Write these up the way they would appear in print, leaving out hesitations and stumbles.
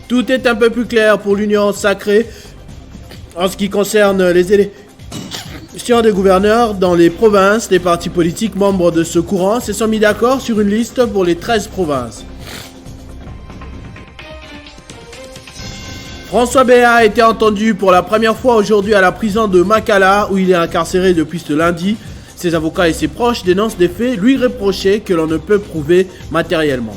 Tout est un peu plus clair pour l'Union sacrée en ce qui concerne les élections des gouverneurs dans les provinces. Les partis politiques membres de ce courant se sont mis d'accord sur une liste pour les 13 provinces. François Béat a été entendu pour la première fois aujourd'hui à la prison de Makala où il est incarcéré depuis ce lundi. Ses avocats et ses proches dénoncent des faits lui reprochés que l'on ne peut prouver matériellement.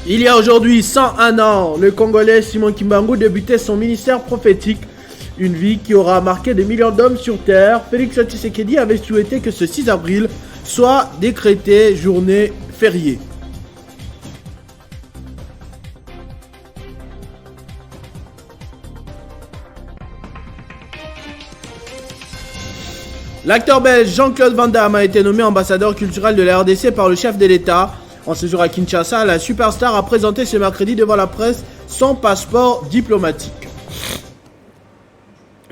Il y a aujourd'hui 101 ans, le Congolais Simon Kimbangu débutait son ministère prophétique, une vie qui aura marqué des millions d'hommes sur Terre. Félix Tshisekedi avait souhaité que ce 6 avril soit décrété journée fériée. L'acteur belge Jean-Claude Van Damme a été nommé ambassadeur culturel de la RDC par le chef de l'État. En séjour à Kinshasa, la superstar a présenté ce mercredi devant la presse son passeport diplomatique.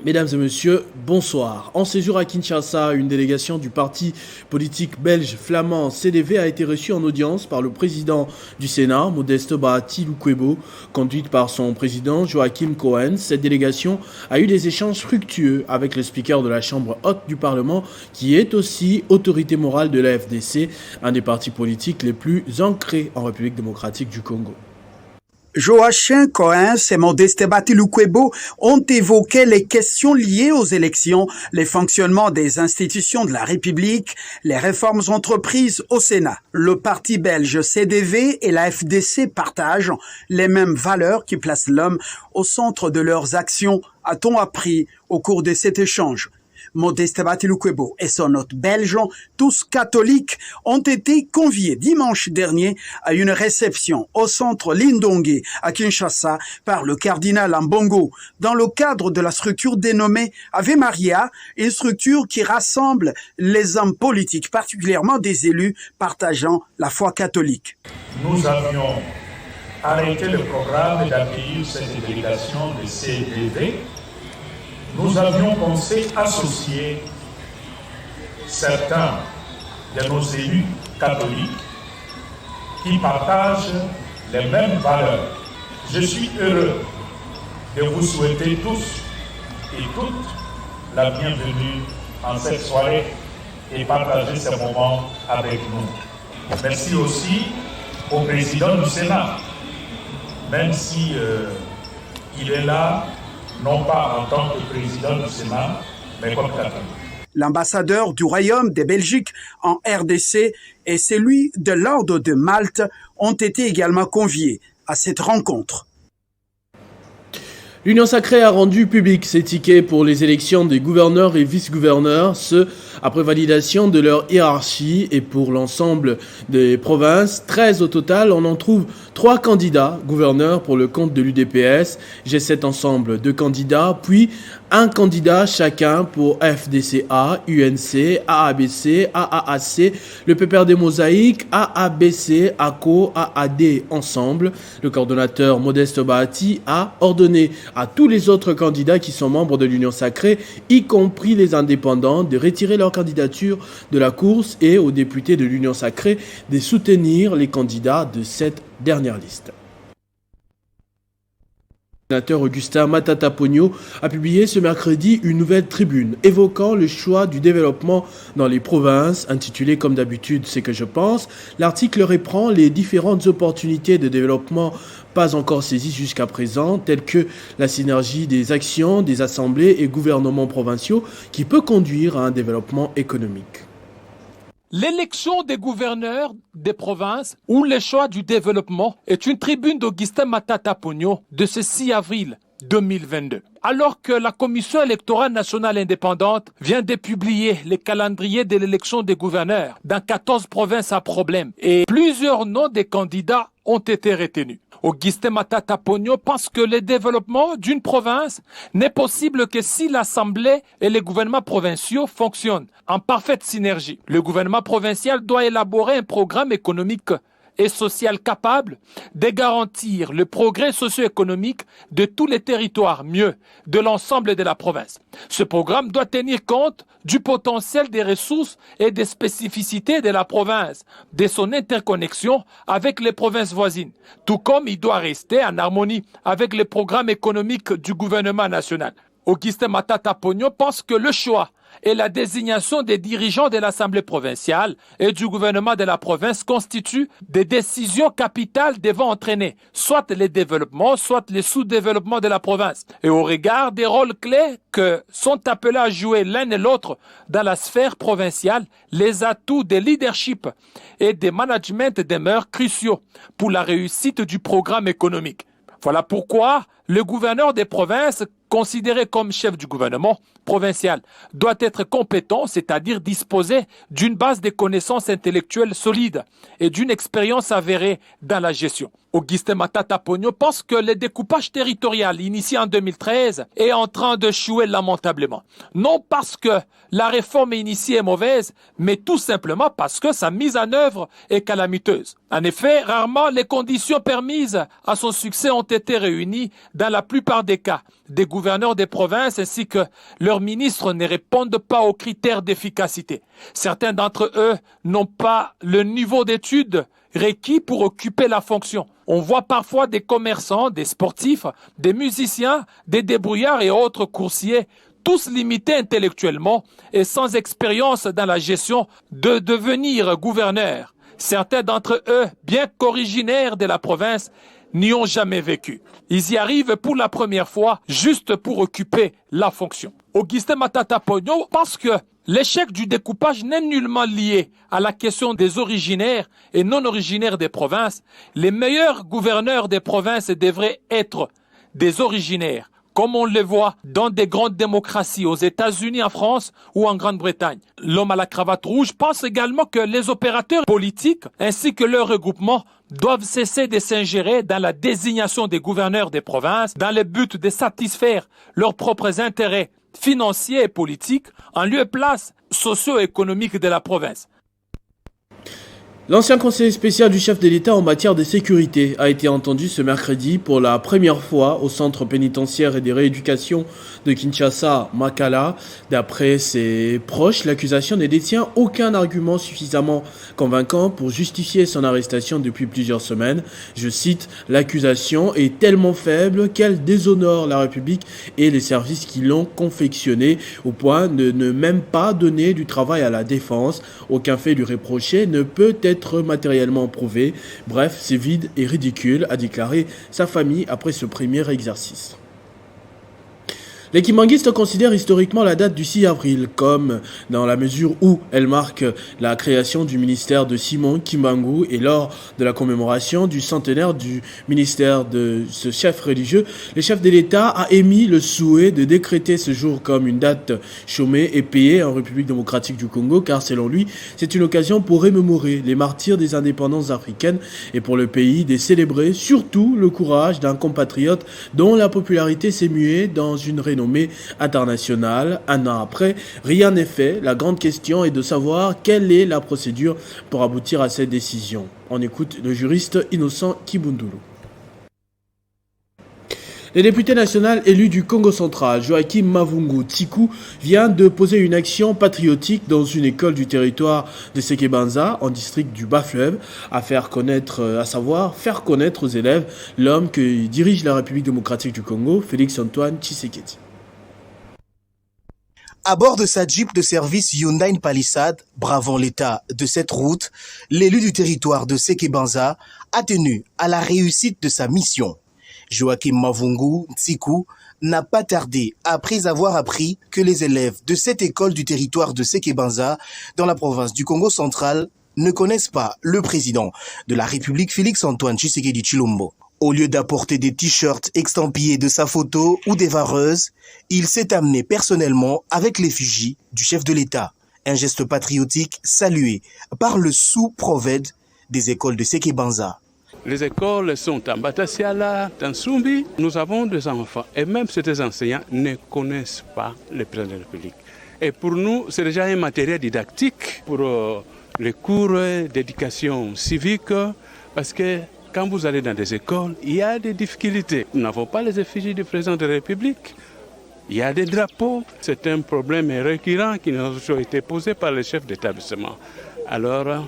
Mesdames et messieurs, bonsoir. En séjour à Kinshasa, une délégation du parti politique belge flamand CDV a été reçue en audience par le président du Sénat, Modeste Bahati Lukwebo, conduite par son président Joachim Cohen. Cette délégation a eu des échanges fructueux avec le speaker de la Chambre haute du Parlement, qui est aussi autorité morale de la FDC, un des partis politiques les plus ancrés en République démocratique du Congo. Joachim Cohen et Modeste Bahati Lukwebo ont évoqué les questions liées aux élections, les fonctionnements des institutions de la République, les réformes entreprises au Sénat. Le parti belge CDV et la FDC partagent les mêmes valeurs qui placent l'homme au centre de leurs actions, a-t-on appris au cours de cet échange. Modeste Bahati Lukwebo et son hôte belge, tous catholiques, ont été conviés dimanche dernier à une réception au centre Lindongue à Kinshasa par le cardinal Ambongo dans le cadre de la structure dénommée Ave Maria, une structure qui rassemble les hommes politiques, particulièrement des élus partageant la foi catholique. Nous avions arrêté le programme d'accueillir cette délégation de CDV. Nous avions pensé associer certains de nos élus catholiques qui partagent les mêmes valeurs. Je suis heureux de vous souhaiter tous et toutes la bienvenue en cette soirée et partager ce moment avec nous. Merci aussi au président du Sénat, même si il est là, non pas en tant que président du Sénat, mais comme catholique. L'ambassadeur du Royaume de Belgique en RDC et celui de l'Ordre de Malte ont été également conviés à cette rencontre. L'Union sacrée a rendu public ses tickets pour les élections des gouverneurs et vice-gouverneurs, ce après validation de leur hiérarchie, et pour l'ensemble des provinces, 13 au total. On en trouve 3 candidats gouverneurs pour le compte de l'UDPS, G7 ensemble 2 candidats, puis un candidat chacun pour FDCA, UNC, AABC, AAAC, le PPRD Mosaïque, AABC, ACO, AAD ensemble. Le coordonnateur Modeste Bahati a ordonné à tous les autres candidats qui sont membres de l'Union sacrée, y compris les indépendants, de retirer leur candidature de la course et aux députés de l'Union sacrée de soutenir les candidats de cette dernière liste. Le sénateur Augustin Matata Pogno a publié ce mercredi une nouvelle tribune évoquant le choix du développement dans les provinces, intitulée comme d'habitude C'est que je pense. L'article reprend les différentes opportunités de développement pas encore saisies jusqu'à présent, telles que la synergie des actions des assemblées et gouvernements provinciaux qui peut conduire à un développement économique. L'élection des gouverneurs des provinces ou le choix du développement est une tribune d'Augustin Matata Pogno de ce 6 avril 2022. Alors que la Commission électorale nationale indépendante vient de publier les calendriers de l'élection des gouverneurs dans 14 provinces à problème et plusieurs noms des candidats ont été retenus. Augustin Matata Pogno pense que le développement d'une province n'est possible que si l'Assemblée et les gouvernements provinciaux fonctionnent en parfaite synergie. Le gouvernement provincial doit élaborer un programme économique et sociale capable de garantir le progrès socio-économique de tous les territoires, mieux, de l'ensemble de la province. Ce programme doit tenir compte du potentiel des ressources et des spécificités de la province, de son interconnexion avec les provinces voisines, tout comme il doit rester en harmonie avec les programmes économiques du gouvernement national. Augustin Matata Ponyo pense que le choix et la désignation des dirigeants de l'Assemblée provinciale et du gouvernement de la province constituent des décisions capitales devant entraîner soit le développement, soit le sous-développement de la province. Et au regard des rôles clés que sont appelés à jouer l'un et l'autre dans la sphère provinciale, les atouts de leadership et de management demeurent cruciaux pour la réussite du programme économique. Voilà pourquoi le gouverneur des provinces, considéré comme chef du gouvernement provincial, doit être compétent, c'est-à-dire disposer d'une base de connaissances intellectuelles solides et d'une expérience avérée dans la gestion. Augustin Matata Ponyo pense que le découpage territorial initié en 2013 est en train de échouer lamentablement. Non parce que la réforme initiée est mauvaise, mais tout simplement parce que sa mise en œuvre est calamiteuse. En effet, rarement les conditions permises à son succès ont été réunies dans la plupart des cas. Des gouverneurs des provinces ainsi que leurs ministres ne répondent pas aux critères d'efficacité. Certains d'entre eux n'ont pas le niveau d'études requis pour occuper la fonction. On voit parfois des commerçants, des sportifs, des musiciens, des débrouillards et autres coursiers, tous limités intellectuellement et sans expérience dans la gestion, de devenir gouverneurs. Certains d'entre eux, bien qu'originaires de la province, n'y ont jamais vécu. Ils y arrivent pour la première fois, juste pour occuper la fonction. Augustin Matata Ponyo pense que l'échec du découpage n'est nullement lié à la question des originaires et non originaires des provinces. Les meilleurs gouverneurs des provinces devraient être des originaires, comme on le voit dans des grandes démocraties aux États-Unis, en France ou en Grande-Bretagne. L'homme à la cravate rouge pense également que les opérateurs politiques ainsi que leurs regroupements doivent cesser de s'ingérer dans la désignation des gouverneurs des provinces dans le but de satisfaire leurs propres intérêts financiers et politiques en lieu et place socio-économique de la province. L'ancien conseiller spécial du chef de l'État en matière de sécurité a été entendu ce mercredi pour la première fois au centre pénitentiaire et de rééducation de Kinshasa, Makala. D'après ses proches, l'accusation ne détient aucun argument suffisamment convaincant pour justifier son arrestation depuis plusieurs semaines. Je cite, « L'accusation est tellement faible qu'elle déshonore la République et les services qui l'ont confectionnée au point de ne même pas donner du travail à la défense. Aucun fait lui reproché ne peut être matériellement prouvé. Bref, c'est vide et ridicule, a déclaré sa famille après ce premier exercice. Les Kimanguistes considèrent historiquement la date du 6 avril comme dans la mesure où elle marque la création du ministère de Simon Kimbangu et lors de la commémoration du centenaire du ministère de ce chef religieux, le chef de l'État a émis le souhait de décréter ce jour comme une date chômée et payée en République démocratique du Congo car selon lui, c'est une occasion pour remémorer les martyrs des indépendances africaines et pour le pays de célébrer surtout le courage d'un compatriote dont la popularité s'est muée dans une renommée internationale. Un an après, rien n'est fait. La grande question est de savoir quelle est la procédure pour aboutir à cette décision. On écoute le juriste Innocent Kibundulu. Le député national élu du Congo central, Joachim Mavungu Tsiku, vient de poser une action patriotique dans une école du territoire de Sekebanza, en district du Bas-Fleuve, à faire connaître aux élèves l'homme qui dirige la République démocratique du Congo, Félix-Antoine Tshisekedi. À bord de sa Jeep de service Hyundai Palisade, bravant l'état de cette route, l'élu du territoire de Sekebanza a tenu à la réussite de sa mission. Joachim Mavungu Tsiku n'a pas tardé après avoir appris que les élèves de cette école du territoire de Sekebanza, dans la province du Congo central, ne connaissent pas le président de la République Félix-Antoine Tshisekedi Tshilombo. Au lieu d'apporter des t-shirts extampillés de sa photo ou des vareuses, il s'est amené personnellement avec l'effigie du chef de l'État. Un geste patriotique salué par le sous-provède des écoles de Sekebanza. Les écoles sont en Batasiala, en Sumbi. Nous avons des enfants et même ces enseignants ne connaissent pas le président de la République. Et pour nous, c'est déjà un matériel didactique pour les cours d'éducation civique, Parce que quand vous allez dans des écoles, il y a des difficultés. Nous n'avons pas les effigies du président de la République. Il y a des drapeaux. C'est un problème récurrent qui nous a été posé par les chefs d'établissement. Alors,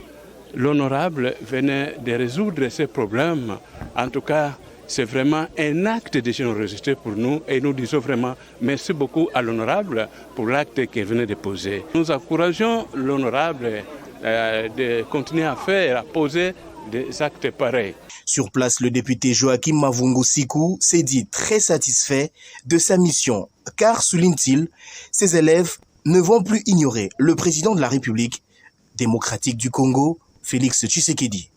l'honorable venait de résoudre ces problèmes. En tout cas, c'est vraiment un acte de générosité pour nous et nous disons vraiment merci beaucoup à l'honorable pour l'acte qu'il venait de poser. Nous encourageons l'honorable de continuer à faire, à poser des actes pareils. Sur place, le député Joachim Mavungu Siku s'est dit très satisfait de sa mission, car, souligne-t-il, ses élèves ne vont plus ignorer le président de la République démocratique du Congo, Félix Tshisekedi.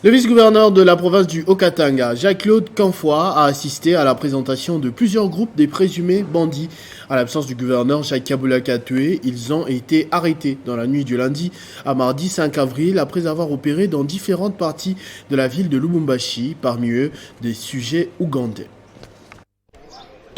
Le vice-gouverneur de la province du Haut-Katanga, Jacques-Claude Canfoy, a assisté à la présentation de plusieurs groupes des présumés bandits. À l'absence du gouverneur Jacques Kabula Katoué, ils ont été arrêtés dans la nuit du lundi à mardi 5 avril après avoir opéré dans différentes parties de la ville de Lubumbashi, parmi eux des sujets ougandais.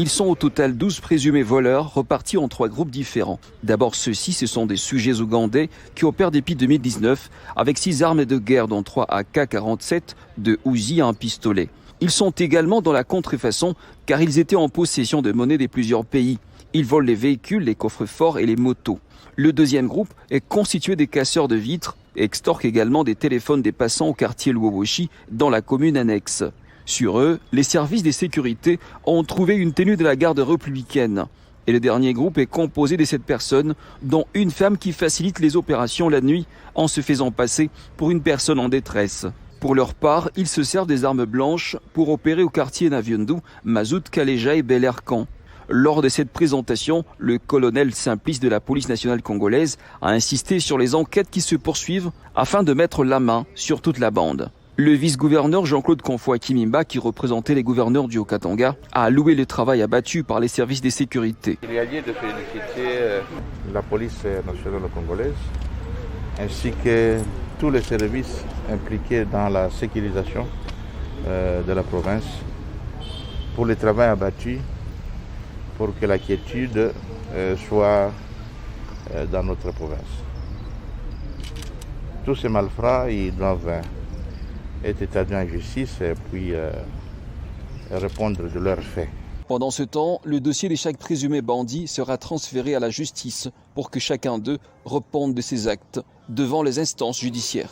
Ils sont au total 12 présumés voleurs repartis en 3 groupes différents. D'abord ceux-ci, ce sont des sujets ougandais qui opèrent depuis 2019 avec 6 armes de guerre dont 3 AK-47, 2 Uzi et un pistolet. Ils sont également dans la contrefaçon car ils étaient en possession de monnaie de plusieurs pays. Ils volent les véhicules, les coffres-forts et les motos. Le deuxième groupe est constitué des casseurs de vitres et extorquent également des téléphones des passants au quartier Luoboshi dans la commune annexe. Sur eux, les services de sécurité ont trouvé une tenue de la garde républicaine. Et le dernier groupe est composé de 7 personnes, dont une femme qui facilite les opérations la nuit en se faisant passer pour une personne en détresse. Pour leur part, ils se servent des armes blanches pour opérer au quartier Naviondou, Mazout, Kaleja et Bel Air Camp. Lors de cette présentation, le colonel Simplice de la police nationale congolaise a insisté sur les enquêtes qui se poursuivent afin de mettre la main sur toute la bande. Le vice-gouverneur Jean-Claude Canfoy Kimimba, qui représentait les gouverneurs du Haut-Katanga, a loué le travail abattu par les services de sécurité. Il y a lieu de féliciter la police nationale congolaise ainsi que tous les services impliqués dans la sécurisation de la province pour le travail abattu, pour que la quiétude soit dans notre province. Tous ces malfrats, ils doivent être établis en justice et puis répondre de leurs faits. Pendant ce temps, le dossier de chaque présumé bandit sera transféré à la justice pour que chacun d'eux réponde de ses actes devant les instances judiciaires.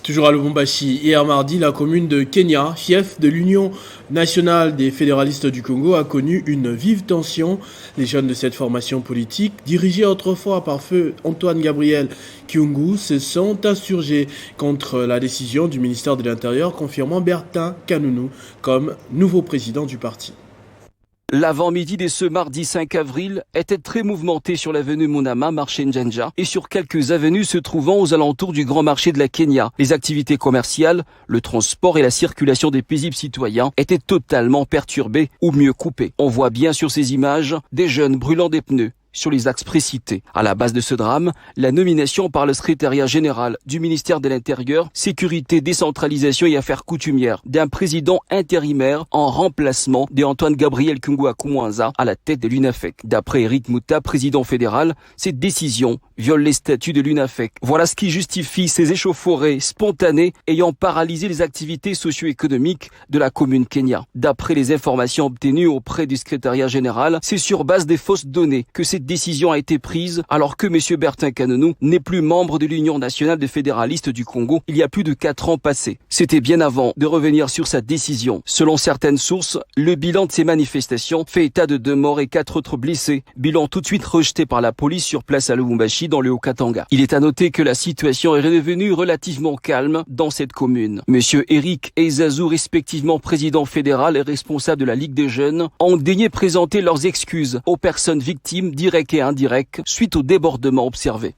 Toujours à Lubumbashi, hier mardi, la commune de Kenya, fief de l'Union nationale des fédéralistes du Congo, a connu une vive tension. Les jeunes de cette formation politique, dirigés autrefois par feu Antoine Gabriel Kyungu, se sont insurgés contre la décision du ministère de l'Intérieur confirmant Bertin Kanounou comme nouveau président du parti. L'avant-midi de ce mardi 5 avril était très mouvementé sur l'avenue Munama, marché Njanja, et sur quelques avenues se trouvant aux alentours du grand marché de la Kenya. Les activités commerciales, le transport et la circulation des paisibles citoyens étaient totalement perturbées ou mieux coupées. On voit bien sur ces images des jeunes brûlant des pneus sur les axes précités. À la base de ce drame, la nomination par le secrétariat général du ministère de l'Intérieur, Sécurité, Décentralisation et Affaires coutumières d'un président intérimaire en remplacement de Antoine Gabriel Kyungu Akumwanza à la tête de l'UNAFEC. D'après Eric Mouta, président fédéral, cette décision viole les statuts de l'UNAFEC. Voilà ce qui justifie ces échauffourées spontanées ayant paralysé les activités socio-économiques de la commune Kenya. D'après les informations obtenues auprès du secrétariat général, c'est sur base des fausses données que cette décision a été prise alors que M. Bertin Kanounou n'est plus membre de l'Union nationale des fédéralistes du Congo il y a plus de 4 ans passés. C'était bien avant de revenir sur sa décision. Selon certaines sources, le bilan de ces manifestations fait état de 2 morts et 4 autres blessés. Bilan tout de suite rejeté par la police sur place à Lubumbashi dans le Haut-Katanga. Il est à noter que la situation est redevenue relativement calme dans cette commune. Monsieur Eric Ezazou, respectivement président fédéral et responsable de la Ligue des Jeunes, ont daigné présenter leurs excuses aux personnes victimes directes et indirectes suite au débordement observé.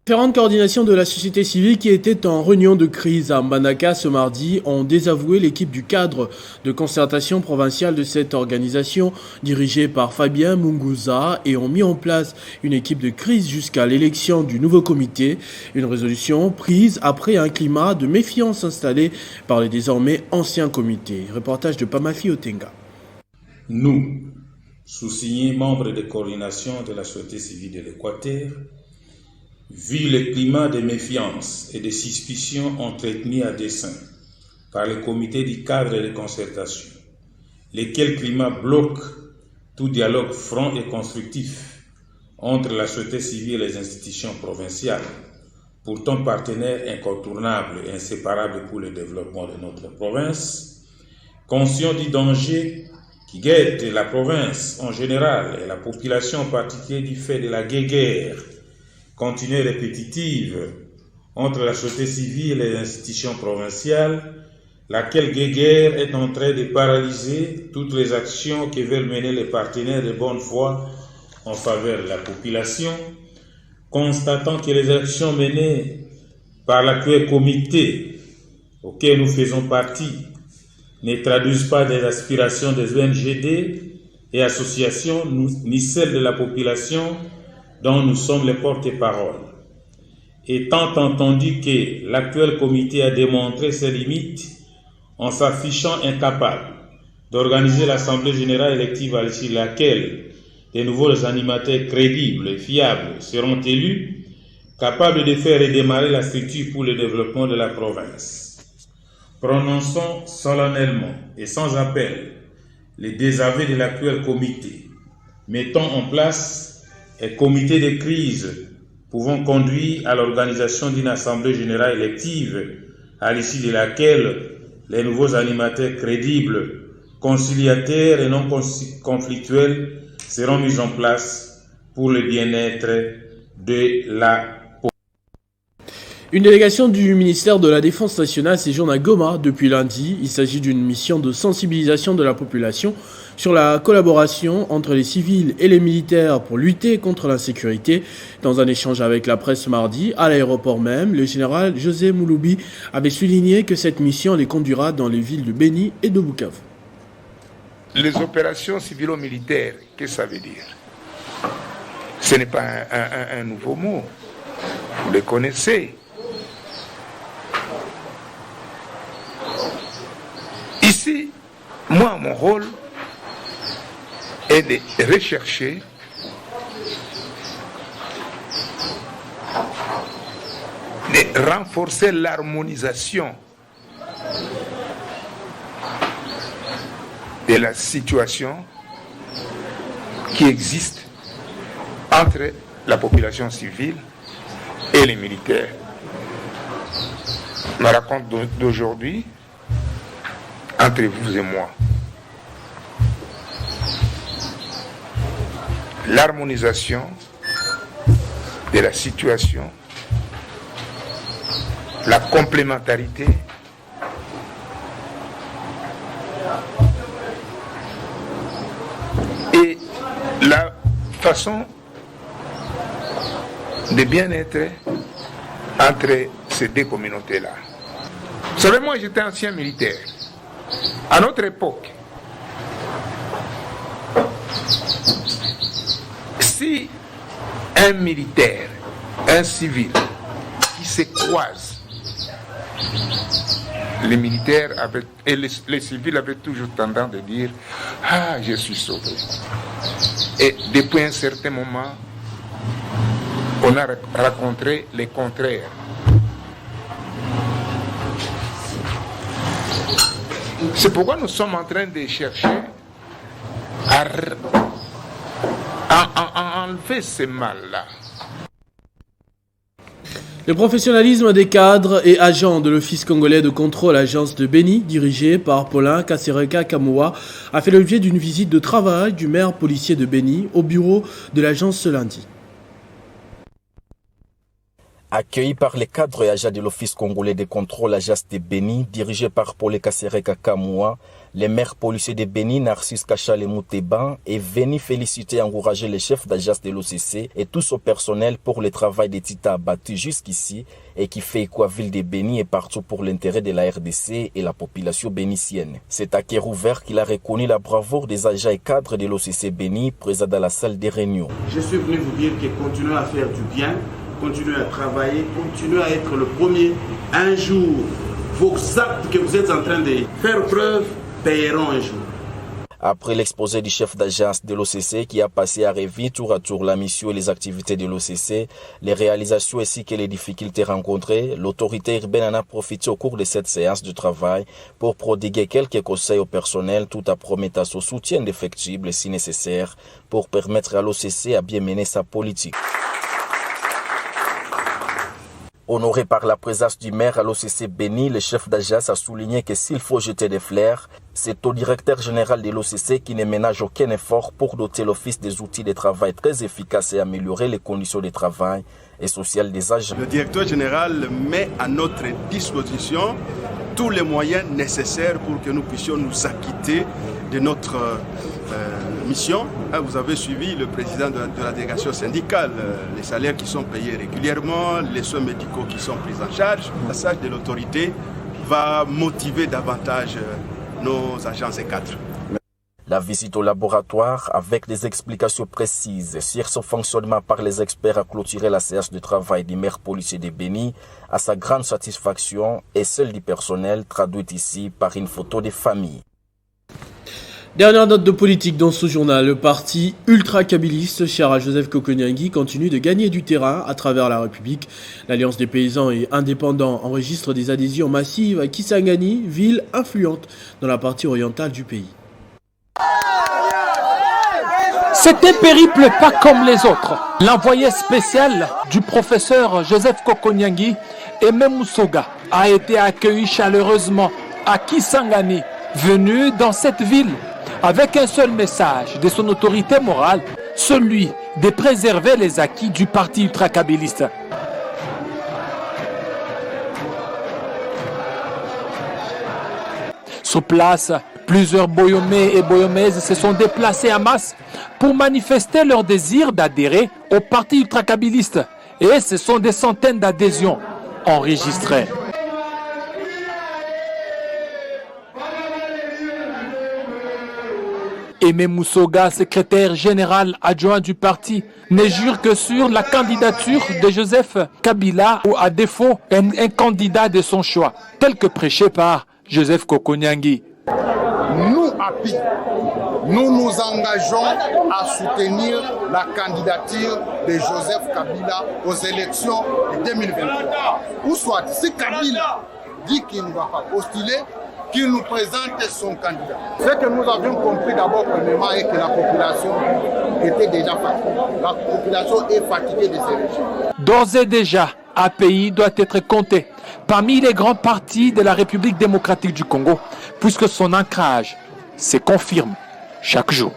Différentes coordinations de la société civile qui étaient en réunion de crise à Mbandaka ce mardi ont désavoué l'équipe du cadre de concertation provinciale de cette organisation dirigée par Fabien Munguza et ont mis en place une équipe de crise jusqu'à l'élection du nouveau comité. Une résolution prise après un climat de méfiance installé par les désormais anciens comités. Reportage de Pamafi Otenga. Nous, sous-signé membre de coordination de la société civile de l'Équateur, vu le climat de méfiance et de suspicion entretenu à dessein par le comité du cadre de concertation, lequel climat bloque tout dialogue franc et constructif entre la société civile et les institutions provinciales, pourtant partenaires incontournables et inséparables pour le développement de notre province, conscient du danger qui guette la province en général et la population en particulier du fait de la guerre continue et répétitive entre la société civile et les institutions provinciales, laquelle guerre est en train de paralyser toutes les actions que veulent mener les partenaires de bonne foi en faveur de la population, constatant que les actions menées par l'actuel comité auquel nous faisons partie ne traduisent pas des aspirations des ONGD et associations, ni celles de la population dont nous sommes les porte-parole. Étant entendu que l'actuel comité a démontré ses limites en s'affichant incapable d'organiser l'Assemblée générale élective à l'issue de laquelle de nouveaux animateurs crédibles et fiables seront élus, capables de faire redémarrer la structure pour le développement de la province. Prononçons solennellement et sans appel les désaveux de l'actuel comité. Mettons en place un comité de crise pouvant conduire à l'organisation d'une assemblée générale élective à l'issue de laquelle les nouveaux animateurs crédibles, conciliateurs et non conflictuels seront mis en place pour le bien-être de la population. Une délégation du ministère de la Défense nationale séjourne à Goma depuis lundi. Il s'agit d'une mission de sensibilisation de la population sur la collaboration entre les civils et les militaires pour lutter contre l'insécurité. Dans un échange avec la presse mardi, à l'aéroport même, le général José Mouloubi avait souligné que cette mission les conduira dans les villes de Béni et de Bukavu. Les opérations civilo-militaires, qu'est-ce que ça veut dire? Ce n'est pas un nouveau mot. Vous le connaissez. Ici, moi, mon rôle est de rechercher de renforcer l'harmonisation de la situation qui existe entre la population civile et les militaires. Ma rencontre d'aujourd'hui, entre vous et moi, l'harmonisation de la situation, la complémentarité et la façon de bien-être entre ces deux communautés-là. Vous savez, moi j'étais ancien militaire. À notre époque, si un militaire, un civil qui se croisent, les militaires et les civils avaient toujours tendance de dire « Ah, je suis sauvé ». Et depuis un certain moment, on a rencontré le contraire. C'est pourquoi nous sommes en train de chercher à enlever ce mal-là. Le professionnalisme des cadres et agents de l'Office congolais de contrôle agence de Béni, dirigé par Paulin Kasereka Kamoua, a fait l'objet d'une visite de travail du maire policier de Béni au bureau de l'agence ce lundi. Accueilli par les cadres et agents de l'Office congolais de contrôle agence de Béni, dirigé par Paulin Kasereka Kamoua, le maire policier de Béni, Narcisse Kachale Mouteba, est venu féliciter et encourager les chefs d'agence de l'OCC et tout son personnel pour le travail des Tita abattus jusqu'ici et qui fait écho à ville de Béni et partout pour l'intérêt de la RDC et la population bénitienne. C'est à cœur ouvert qu'il a reconnu la bravoure des agents et cadres de l'OCC Béni présents dans la salle des réunions. Je suis venu vous dire que continuez à faire du bien, continuez à travailler, continuez à être le premier. Un jour, vos actes que vous êtes en train de faire preuve paieront un jour. Après l'exposé du chef d'agence de l'OCC qui a passé à revue tour à tour la mission et les activités de l'OCC, les réalisations ainsi que les difficultés rencontrées, l'autorité urbaine en a profité au cours de cette séance de travail pour prodiguer quelques conseils au personnel tout en promettant son soutien indéfectible si nécessaire pour permettre à l'OCC à bien mener sa politique. Honoré par la présence du maire à l'OCC Béni, le chef d'agence a souligné que s'il faut jeter des fleurs, c'est au directeur général de l'OCC qui ne ménage aucun effort pour doter l'office des outils de travail très efficaces et améliorer les conditions de travail et sociales des agents. Le directeur général met à notre disposition tous les moyens nécessaires pour que nous puissions nous acquitter de notre mission. Vous avez suivi le président de la délégation syndicale, les salaires qui sont payés régulièrement, les soins médicaux qui sont pris en charge. Le message de l'autorité va motiver davantage nos agents et cadres. La visite au laboratoire avec des explications précises sur son fonctionnement par les experts a clôturé la séance de travail du maire policier de Béni à sa grande satisfaction et celle du personnel, traduite ici par une photo des familles. Dernière note de politique dans ce journal, le parti ultra-kabiliste cher à Joseph Kokoniangui continue de gagner du terrain à travers la République. L'Alliance des paysans et indépendants enregistre des adhésions massives à Kisangani, ville influente dans la partie orientale du pays. C'est un périple pas comme les autres. L'envoyé spécial du professeur Joseph Kokoniangui, Aimé Moussoga, a été accueilli chaleureusement à Kisangani, venu dans cette ville avec un seul message de son autorité morale, celui de préserver les acquis du parti ultra-kabiliste. Sur place, plusieurs Boyomais et Boyomaises se sont déplacés en masse pour manifester leur désir d'adhérer au parti ultra-kabiliste. Et ce sont des centaines d'adhésions enregistrées. Aimé Moussoga, secrétaire général adjoint du parti, ne jure que sur la candidature de Joseph Kabila ou à défaut un candidat de son choix, tel que prêché par Joseph Kokoniangui. Nous, API, nous nous engageons à soutenir la candidature de Joseph Kabila aux élections de 2023. Ou soit, si Kabila dit qu'il ne va pas postuler, qu'il nous présente son candidat. Ce que nous avions compris d'abord premièrement est que la population était déjà fatiguée. La population est fatiguée des élections. D'ores et déjà, API doit être compté parmi les grands partis de la République démocratique du Congo, puisque son ancrage se confirme chaque jour.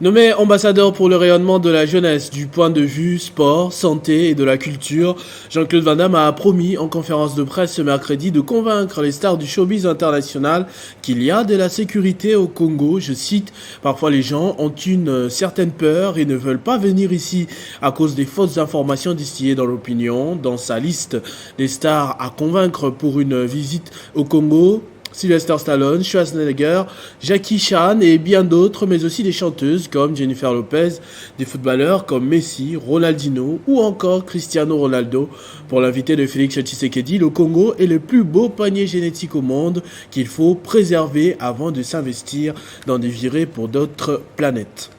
Nommé ambassadeur pour le rayonnement de la jeunesse du point de vue sport, santé et de la culture, Jean-Claude Van Damme a promis en conférence de presse ce mercredi de convaincre les stars du showbiz international qu'il y a de la sécurité au Congo. Je cite, « Parfois les gens ont une certaine peur et ne veulent pas venir ici à cause des fausses informations distillées dans l'opinion. » Dans sa liste des stars à convaincre pour une visite au Congo, Sylvester Stallone, Schwarzenegger, Jackie Chan et bien d'autres, mais aussi des chanteuses comme Jennifer Lopez, des footballeurs comme Messi, Ronaldinho ou encore Cristiano Ronaldo. Pour l'invité de Félix Tshisekedi, le Congo est le plus beau panier génétique au monde qu'il faut préserver avant de s'investir dans des virées pour d'autres planètes.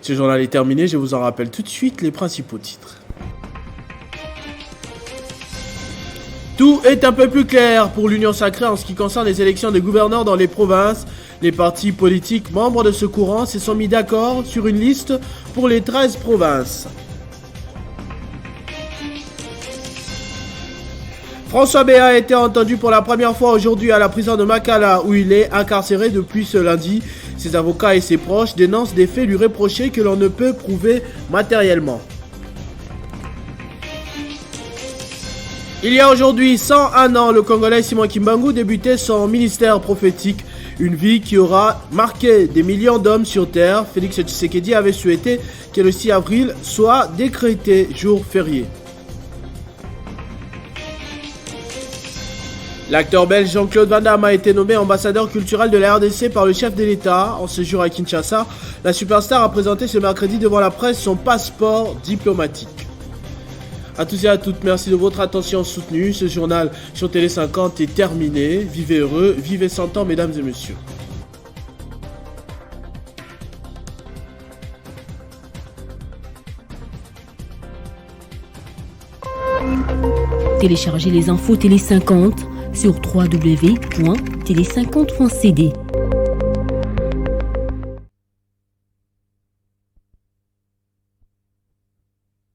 Ce journal est terminé, je vous en rappelle tout de suite les principaux titres. Tout est un peu plus clair pour l'Union sacrée en ce qui concerne les élections des gouverneurs dans les provinces. Les partis politiques membres de ce courant se sont mis d'accord sur une liste pour les 13 provinces. François Béat a été entendu pour la première fois aujourd'hui à la prison de Makala où il est incarcéré depuis ce lundi. Ses avocats et ses proches dénoncent des faits lui reprochés que l'on ne peut prouver matériellement. Il y a aujourd'hui 101 ans, le Congolais Simon Kimbangu débutait son ministère prophétique, une vie qui aura marqué des millions d'hommes sur terre. Félix Tshisekedi avait souhaité que le 6 avril soit décrété jour férié. L'acteur belge Jean-Claude Van Damme a été nommé ambassadeur culturel de la RDC par le chef de l'État. En ce jour à Kinshasa, la superstar a présenté ce mercredi devant la presse son passeport diplomatique. À tous et à toutes, merci de votre attention soutenue. Ce journal sur Télé 50 est terminé. Vivez heureux, vivez 100 ans, mesdames et messieurs. Téléchargez les infos Télé 50 sur www.tele50.cd.